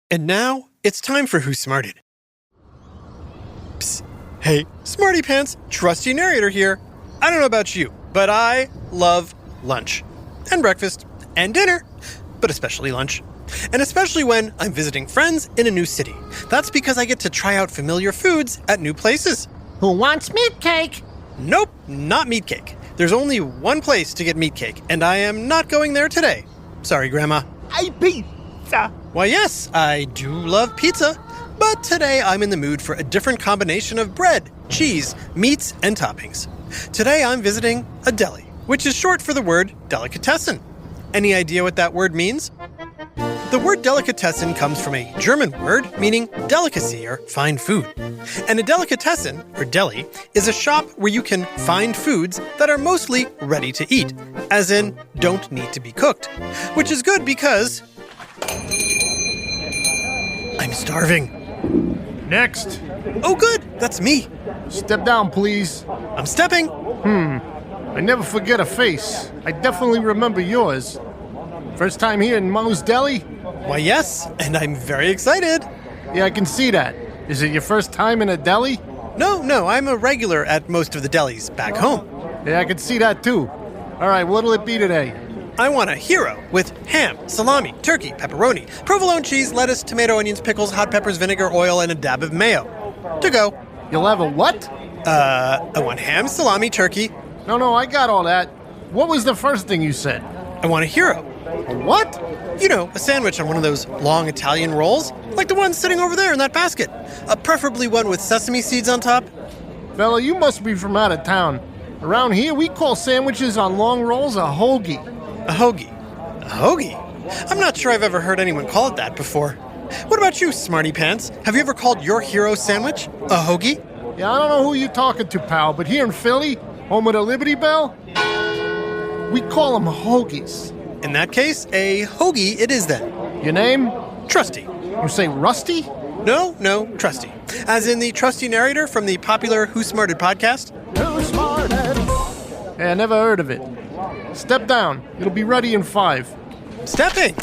And now, it's time for Who Smarted. Psst. Hey, Smarty Pants, trusty narrator here. I don't know about you, but I love lunch. And breakfast. And dinner. But especially lunch. And especially when I'm visiting friends in a new city. That's because I get to try out familiar foods at new places. Who wants meat cake? Nope, not meat cake. There's only one place to get meat cake, and I am not going there today. Sorry, Grandma. Pizza. Why, yes, I do love pizza, but today I'm in the mood for a different combination of bread, cheese, meats, and toppings. Today I'm visiting a deli, which is short for the word delicatessen. Any idea what that word means? The word delicatessen comes from a German word meaning delicacy or fine food. And a delicatessen, or deli, is a shop where you can find foods that are mostly ready to eat, as in don't need to be cooked, which is good because I'm starving. Next. Oh good, that's me. Step down, please. I'm stepping. I never forget a face. I definitely remember yours. First time here in Moe's Deli? Why yes, and I'm very excited. Yeah, I can see that. Is it your first time in a deli? No, I'm a regular at most of the delis back home. Yeah, I can see that too. All right, what'll it be today? I want a hero with ham, salami, turkey, pepperoni, provolone cheese, lettuce, tomato, onions, pickles, hot peppers, vinegar, oil, and a dab of mayo. To go. You'll have a what? I want ham, salami, turkey. No, I got all that. What was the first thing you said? I want a hero. A what? You know, a sandwich on one of those long Italian rolls, like the one sitting over there in that basket. Preferably one with sesame seeds on top. Fella, you must be from out of town. Around here, we call sandwiches on long rolls a hoagie. A hoagie. A hoagie? I'm not sure I've ever heard anyone call it that before. What about you, Smarty Pants? Have you ever called your hero sandwich a hoagie? Yeah, I don't know who you're talking to, pal, but here in Philly, home of the Liberty Bell, we call them hoagies. In that case, a hoagie it is then. Your name? Trusty. You say Rusty? No, Trusty. As in the trusty narrator from the popular Who Smarted podcast. Who Smarted? Yeah, never heard of it. Step down. It'll be ready in 5. Stepping.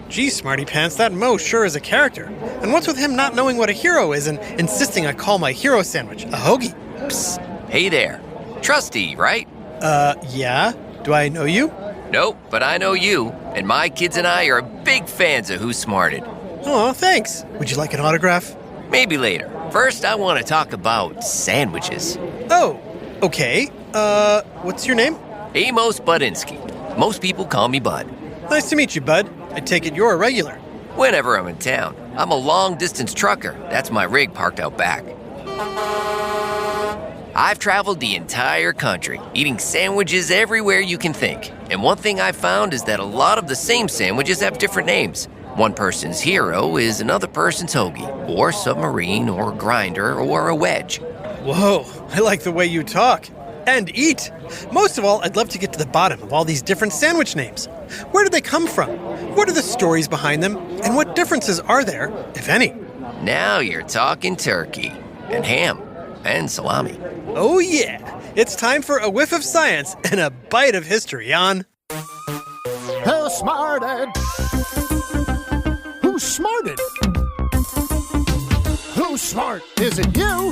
Gee, Smarty Pants, that Mo sure is a character. And what's with him not knowing what a hero is and insisting I call my hero sandwich a hoagie? Psst. Hey there. Trusty, right? Yeah? Do I know you? Nope, but I know you, and my kids and I are big fans of Who Smarted. Oh, thanks. Would you like an autograph? Maybe later. First, I want to talk about sandwiches. Oh, okay. What's your name? Amos Budinsky. Most people call me Bud. Nice to meet you, Bud. I take it you're a regular. Whenever I'm in town. I'm a long-distance trucker. That's my rig parked out back. I've traveled the entire country, eating sandwiches everywhere you can think. And one thing I've found is that a lot of the same sandwiches have different names. One person's hero is another person's hoagie, or submarine, or grinder, or a wedge. Whoa, I like the way you talk. And eat. Most of all, I'd love to get to the bottom of all these different sandwich names. Where did they come from? What are the stories behind them? And what differences are there, if any? Now you're talking turkey, and ham, and salami. Oh yeah, it's time for a whiff of science and a bite of history on... Who Smarted? Who's smarted? Who's smart? Is it you?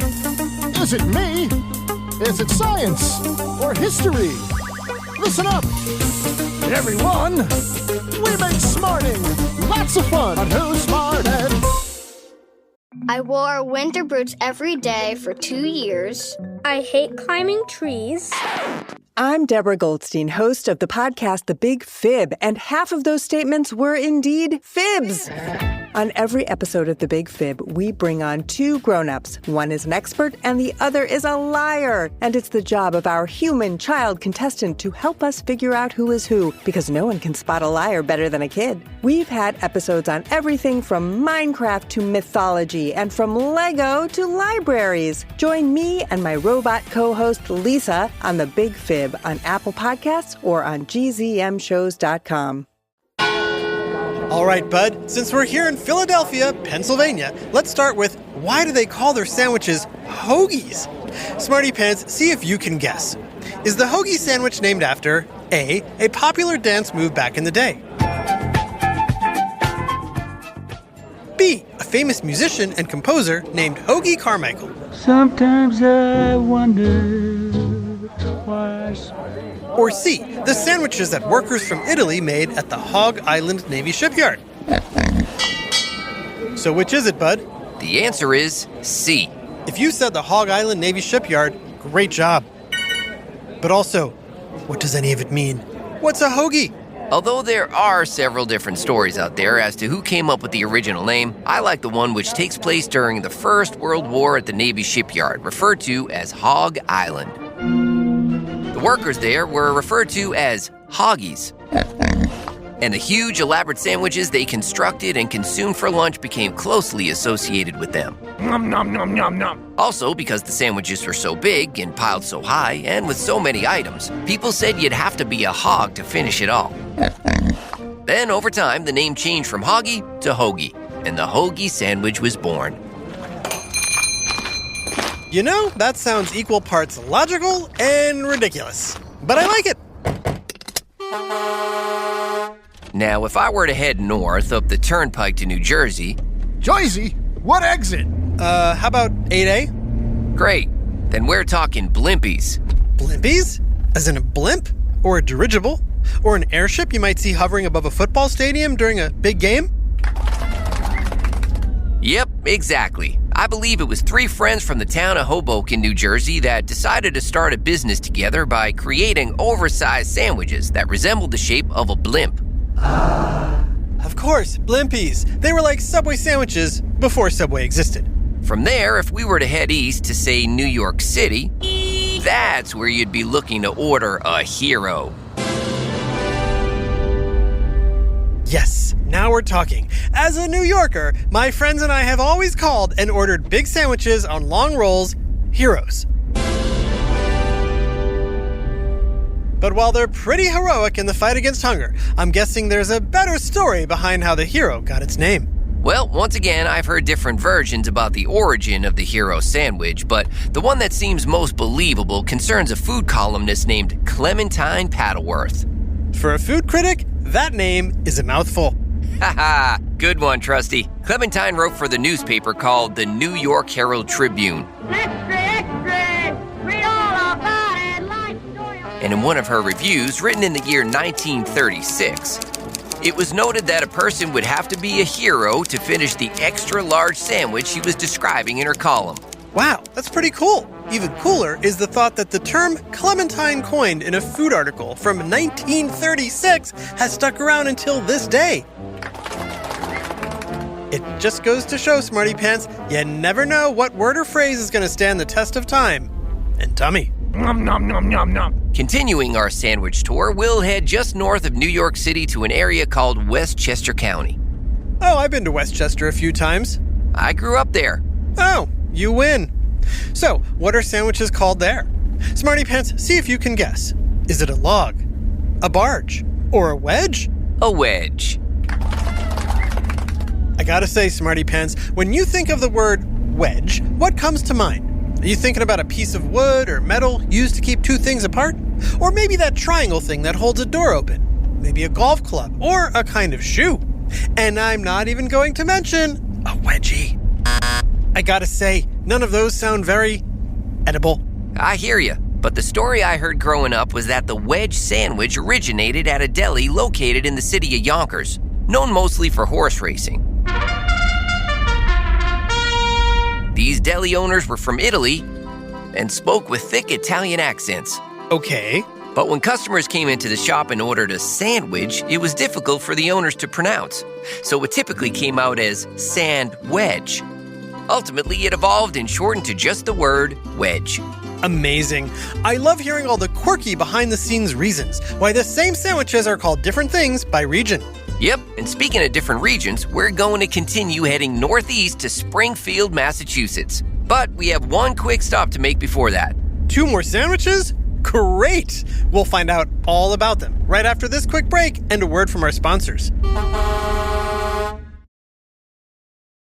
Is it me? Is it science or history? Listen up, everyone. We make smarting lots of fun on Who Smarted. I wore winter boots every day for 2 years. I hate climbing trees. I'm Deborah Goldstein, host of the podcast The Big Fib, and half of those statements were indeed fibs. On every episode of The Big Fib, we bring on 2 grown-ups. One is an expert and the other is a liar. And it's the job of our human child contestant to help us figure out who is who, because no one can spot a liar better than a kid. We've had episodes on everything from Minecraft to mythology and from Lego to libraries. Join me and my robot co-host Lisa on The Big Fib on Apple Podcasts or on gzmshows.com. All right, Bud, since we're here in Philadelphia, Pennsylvania, let's start with why do they call their sandwiches hoagies? Smarty Pants, see if you can guess. Is the hoagie sandwich named after A popular dance move back in the day? B, a famous musician and composer named Hoagie Carmichael. Sometimes I wonder why. Or C, the sandwiches that workers from Italy made at the Hog Island Navy shipyard. So which is it, bud? The answer is C. If you said the Hog Island Navy shipyard, great job. But also, what does any of it mean? What's a hoagie? Although there are several different stories out there as to who came up with the original name, I like the one which takes place during the First World War at the Navy shipyard, referred to as Hog Island. The workers there were referred to as Hoagies. And the huge, elaborate sandwiches they constructed and consumed for lunch became closely associated with them. Nom nom nom nom nom. Also, because the sandwiches were so big and piled so high, and with so many items, people said you'd have to be a hog to finish it all. Then, over time, the name changed from Hoagie to Hoagie, and the Hoagie sandwich was born. You know, that sounds equal parts logical and ridiculous. But I like it. Now, if I were to head north up the turnpike to New Jersey... Jersey? What exit? How about 8A? Great. Then we're talking blimpies. Blimpies? As in a blimp? Or a dirigible? Or an airship you might see hovering above a football stadium during a big game? Yep, exactly. I believe it was 3 friends from the town of Hoboken, New Jersey that decided to start a business together by creating oversized sandwiches that resembled the shape of a blimp. Of course, blimpies. They were like Subway sandwiches before Subway existed. From there, if we were to head east to, say, New York City, that's where you'd be looking to order a hero. Yes, now we're talking. As a New Yorker, my friends and I have always called and ordered big sandwiches on long rolls heroes. But while they're pretty heroic in the fight against hunger, I'm guessing there's a better story behind how the hero got its name. Well, once again, I've heard different versions about the origin of the hero sandwich, but the one that seems most believable concerns a food columnist named Clementine Paddleworth. For a food critic, that name is a mouthful. Haha, good one, Trusty. Clementine wrote for the newspaper called the New York Herald Tribune. Extra, extra! Read all about it, life story. And in one of her reviews, written in the year 1936, it was noted that a person would have to be a hero to finish the extra-large sandwich she was describing in her column. Wow, that's pretty cool. Even cooler is the thought that the term Clementine coined in a food article from 1936 has stuck around until this day. It just goes to show, Smarty Pants, you never know what word or phrase is going to stand the test of time and tummy. Nom nom nom nom nom. Continuing our sandwich tour, we'll head just north of New York City to an area called Westchester County. Oh, I've been to Westchester a few times. I grew up there. Oh, you win. So, what are sandwiches called there? Smarty Pants, see if you can guess. Is it a log, a barge, or a wedge? A wedge. I gotta say, Smarty Pants, when you think of the word wedge, what comes to mind? Are you thinking about a piece of wood or metal used to keep two things apart? Or maybe that triangle thing that holds a door open? Maybe a golf club or a kind of shoe? And I'm not even going to mention a wedgie. I gotta say, none of those sound very edible. I hear you, but the story I heard growing up was that the wedge sandwich originated at a deli located in the city of Yonkers, known mostly for horse racing. These deli owners were from Italy and spoke with thick Italian accents. Okay. But when customers came into the shop and ordered a sandwich, it was difficult for the owners to pronounce, so it typically came out as sand wedge. Ultimately, it evolved and shortened to just the word wedge. Amazing. I love hearing all the quirky behind-the-scenes reasons why the same sandwiches are called different things by region. Yep, and speaking of different regions, we're going to continue heading northeast to Springfield, Massachusetts. But we have one quick stop to make before that. 2 more sandwiches? Great! We'll find out all about them right after this quick break and a word from our sponsors.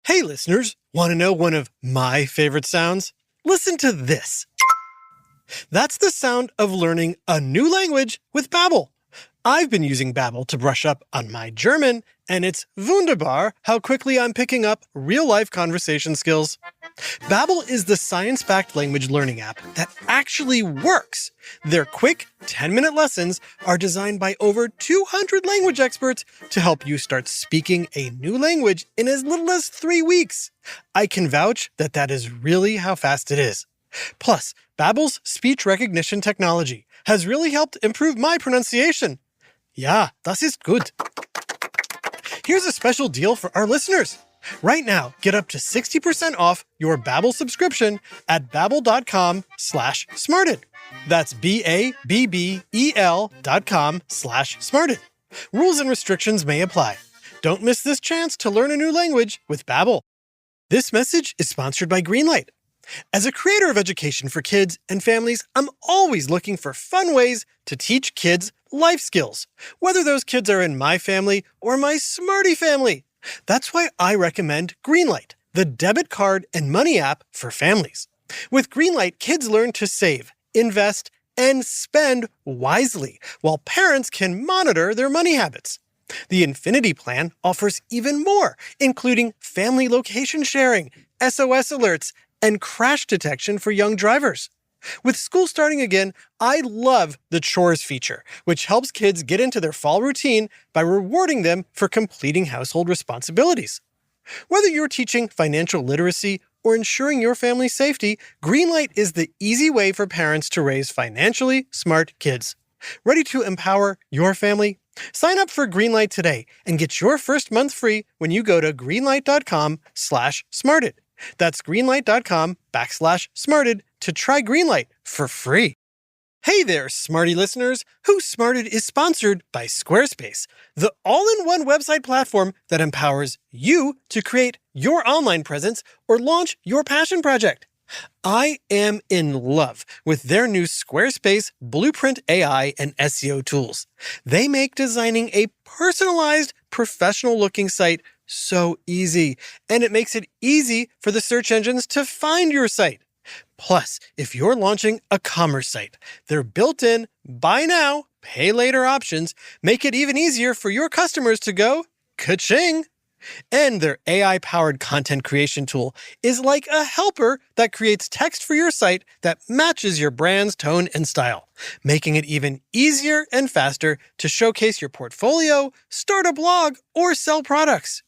Hey listeners, want to know one of my favorite sounds? Listen to this. That's the sound of learning a new language with Babbel. I've been using Babbel to brush up on my German, and it's wunderbar how quickly I'm picking up real-life conversation skills. Babbel is the science-backed language learning app that actually works. Their quick 10-minute lessons are designed by over 200 language experts to help you start speaking a new language in as little as 3 weeks. I can vouch that that is really how fast it is. Plus, Babbel's speech recognition technology has really helped improve my pronunciation. Ja, das ist gut. Here's a special deal for our listeners. Right now, get up to 60% off your Babbel subscription at babbel.com/smarted. That's BABBEL.com/smarted. Rules and restrictions may apply. Don't miss this chance to learn a new language with Babbel. This message is sponsored by Greenlight. As a creator of education for kids and families, I'm always looking for fun ways to teach kids life skills, whether those kids are in my family or my Smarty family. That's why I recommend Greenlight, the debit card and money app for families. With Greenlight, kids learn to save, invest, and spend wisely, while parents can monitor their money habits. The Infinity Plan offers even more, including family location sharing, SOS alerts, and crash detection for young drivers. With school starting again, I love the chores feature, which helps kids get into their fall routine by rewarding them for completing household responsibilities. Whether you're teaching financial literacy or ensuring your family's safety, Greenlight is the easy way for parents to raise financially smart kids. Ready to empower your family? Sign up for Greenlight today and get your first month free when you go to greenlight.com/smarted. That's greenlight.com/smarted to try Greenlight for free. Hey there, Smarty listeners. Who Smarted is sponsored by Squarespace, the all-in-one website platform that empowers you to create your online presence or launch your passion project. I am in love with their new Squarespace Blueprint AI and SEO tools. They make designing a personalized, professional-looking site so easy, and it makes it easy for the search engines to find your site. Plus, if you're launching a commerce site, their built-in buy now, pay later options make it even easier for your customers to go ka-ching. And their AI-powered content creation tool is like a helper that creates text for your site that matches your brand's tone and style, making it even easier and faster to showcase your portfolio, start a blog, or sell products.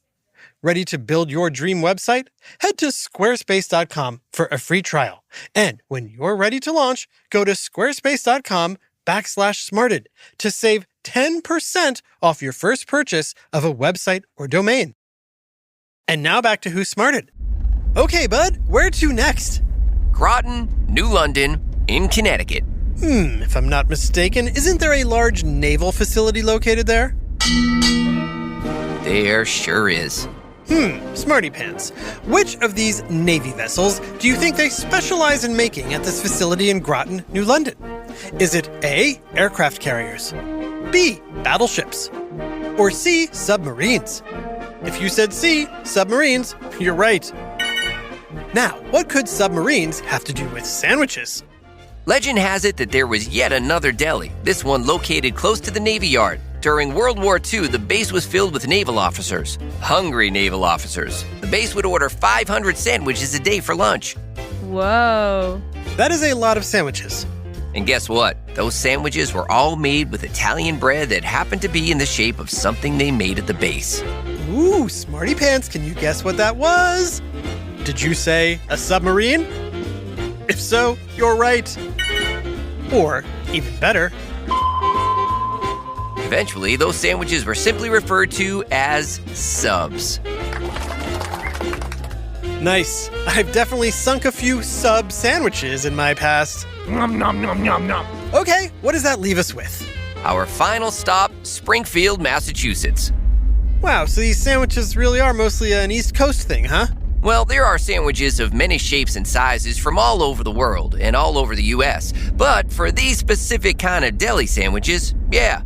Ready to build your dream website? Head to squarespace.com for a free trial. And when you're ready to launch, go to squarespace.com/smarted to save 10% off your first purchase of a website or domain. And now back to Who Smarted. Okay, bud, where to next? Groton, New London, in Connecticut. If I'm not mistaken, isn't there a large naval facility located there? There sure is. Smarty Pants. Which of these Navy vessels do you think they specialize in making at this facility in Groton, New London? Is it A, aircraft carriers, B, battleships, or C, submarines? If you said C, submarines, you're right. Now, what could submarines have to do with sandwiches? Legend has it that there was yet another deli, this one located close to the Navy Yard. During World War II, the base was filled with naval officers, hungry naval officers. The base would order 500 sandwiches a day for lunch. Whoa. That is a lot of sandwiches. And guess what? Those sandwiches were all made with Italian bread that happened to be in the shape of something they made at the base. Ooh, Smarty Pants, can you guess what that was? Did you say a submarine? If so, you're right. Or, even better, eventually, those sandwiches were simply referred to as subs. Nice. I've definitely sunk a few sub sandwiches in my past. Nom nom nom nom nom. Okay, what does that leave us with? Our final stop, Springfield, Massachusetts. Wow, so these sandwiches really are mostly an East Coast thing, huh? Well, there are sandwiches of many shapes and sizes from all over the world and all over the U.S. But for these specific kind of deli sandwiches, yeah,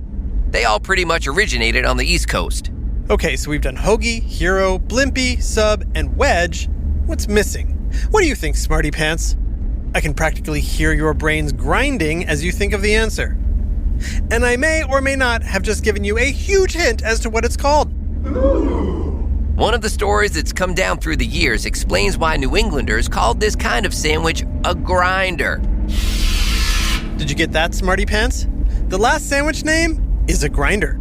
they all pretty much originated on the East Coast. Okay, so we've done Hoagie, Hero, Blimpie, Sub, and Wedge. What's missing? What do you think, Smarty Pants? I can practically hear your brains grinding as you think of the answer. And I may or may not have just given you a huge hint as to what it's called. One of the stories that's come down through the years explains why New Englanders called this kind of sandwich a grinder. Did you get that, Smarty Pants? The last sandwich name is a grinder.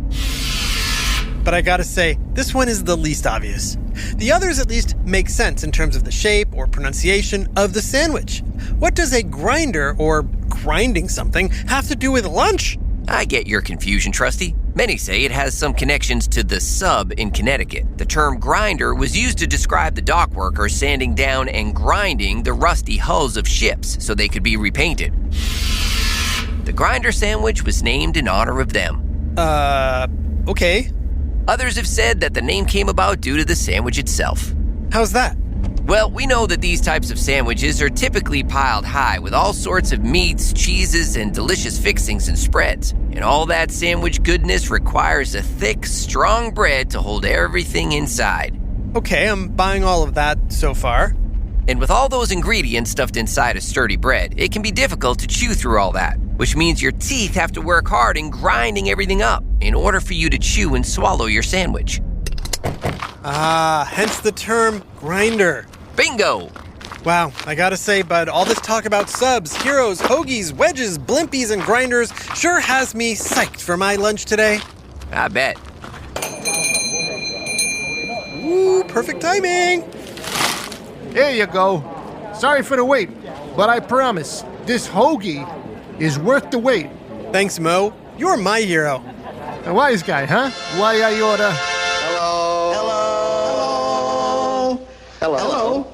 But I gotta say, this one is the least obvious. The others at least make sense in terms of the shape or pronunciation of the sandwich. What does a grinder, or grinding something, have to do with lunch? I get your confusion, Trusty. Many say it has some connections to the sub in Connecticut. The term grinder was used to describe the dock workers sanding down and grinding the rusty hulls of ships so they could be repainted. The grinder sandwich was named in honor of them. Okay. Others have said that the name came about due to the sandwich itself. How's that? Well, we know that these types of sandwiches are typically piled high with all sorts of meats, cheeses, and delicious fixings and spreads. And all that sandwich goodness requires a thick, strong bread to hold everything inside. Okay, I'm buying all of that so far. And with all those ingredients stuffed inside a sturdy bread, it can be difficult to chew through all that, which means your teeth have to work hard in grinding everything up in order for you to chew and swallow your sandwich. Hence the term grinder. Bingo! Wow, I gotta say, bud, all this talk about subs, heroes, hoagies, wedges, blimpies, and grinders sure has me psyched for my lunch today. I bet. Ooh, perfect timing. Here you go. Sorry for the wait, but I promise, this hoagie is worth the wait. Thanks, Mo. You're my hero. A wise guy, huh? Why I oughta... Hello.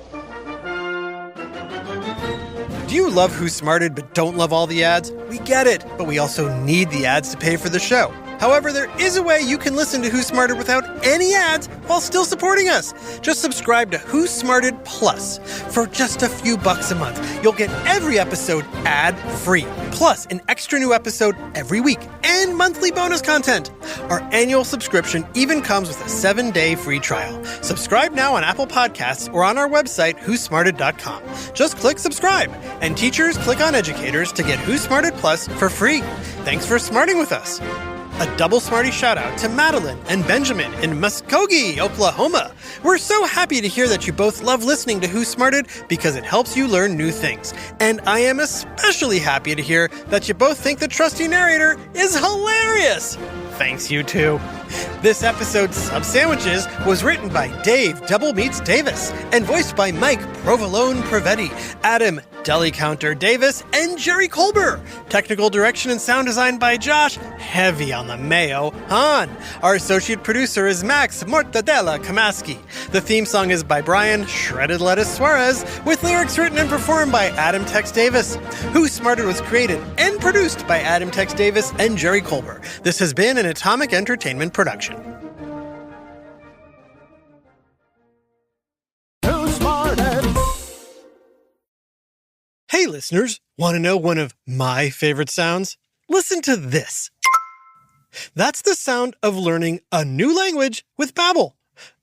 Do you love Who Smarted but don't love all the ads? We get it, but we also need the ads to pay for the show. However, there is a way you can listen to Who Smarted without any ads while still supporting us. Just subscribe to Who Smarted Plus. For just a few bucks a month, you'll get every episode ad-free, plus an extra new episode every week, and monthly bonus content. Our annual subscription even comes with a 7-day free trial. Subscribe now on Apple Podcasts or on our website, whosmarted.com. Just click subscribe, and teachers click on educators to get Who Smarted Plus for free. Thanks for smarting with us. A double smarty shout out to Madeline and Benjamin in Muskogee, Oklahoma. We're so happy to hear that you both love listening to Who Smarted because it helps you learn new things. And I am especially happy to hear that you both think the trusty narrator is hilarious. Thanks, you two. This episode's Sub Sandwiches was written by Dave Double Meats Davis and voiced by Mike Provolone Prevetti, Adam Deli Counter Davis, and Jerry Colber. Technical direction and sound design by Josh, heavy on the mayo, Hahn. Our associate producer is Max Mortadella Kamaski. The theme song is by Brian Shredded Lettuce Suarez, with lyrics written and performed by Adam Tex Davis. Who Smarted was created and produced by Adam Tex Davis and Jerry Colber. This has been an Atomic Entertainment production. Who Smarted? Hey listeners, want to know one of my favorite sounds? Listen to this. That's the sound of learning a new language with Babbel.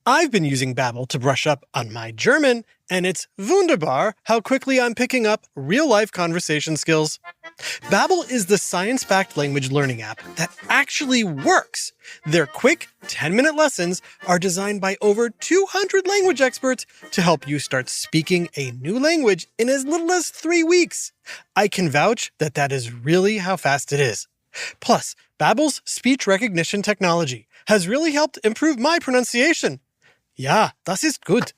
I've been using Babbel to brush up on my German, and it's wunderbar how quickly I'm picking up real-life conversation skills. Babbel is the science-backed language learning app that actually works. Their quick 10-minute lessons are designed by over 200 language experts to help you start speaking a new language in as little as 3 weeks. I can vouch that that is really how fast it is. Plus, Babbel's speech recognition technology has really helped improve my pronunciation. Ja, das ist gut.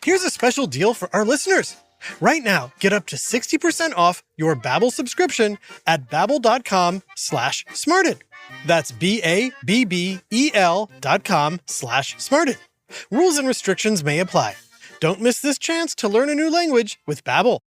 Here's a special deal for our listeners. Right now, get up to 60% off your Babbel subscription at babbel.com/smarted. That's BABBEL.com/smarted. Rules and restrictions may apply. Don't miss this chance to learn a new language with Babbel.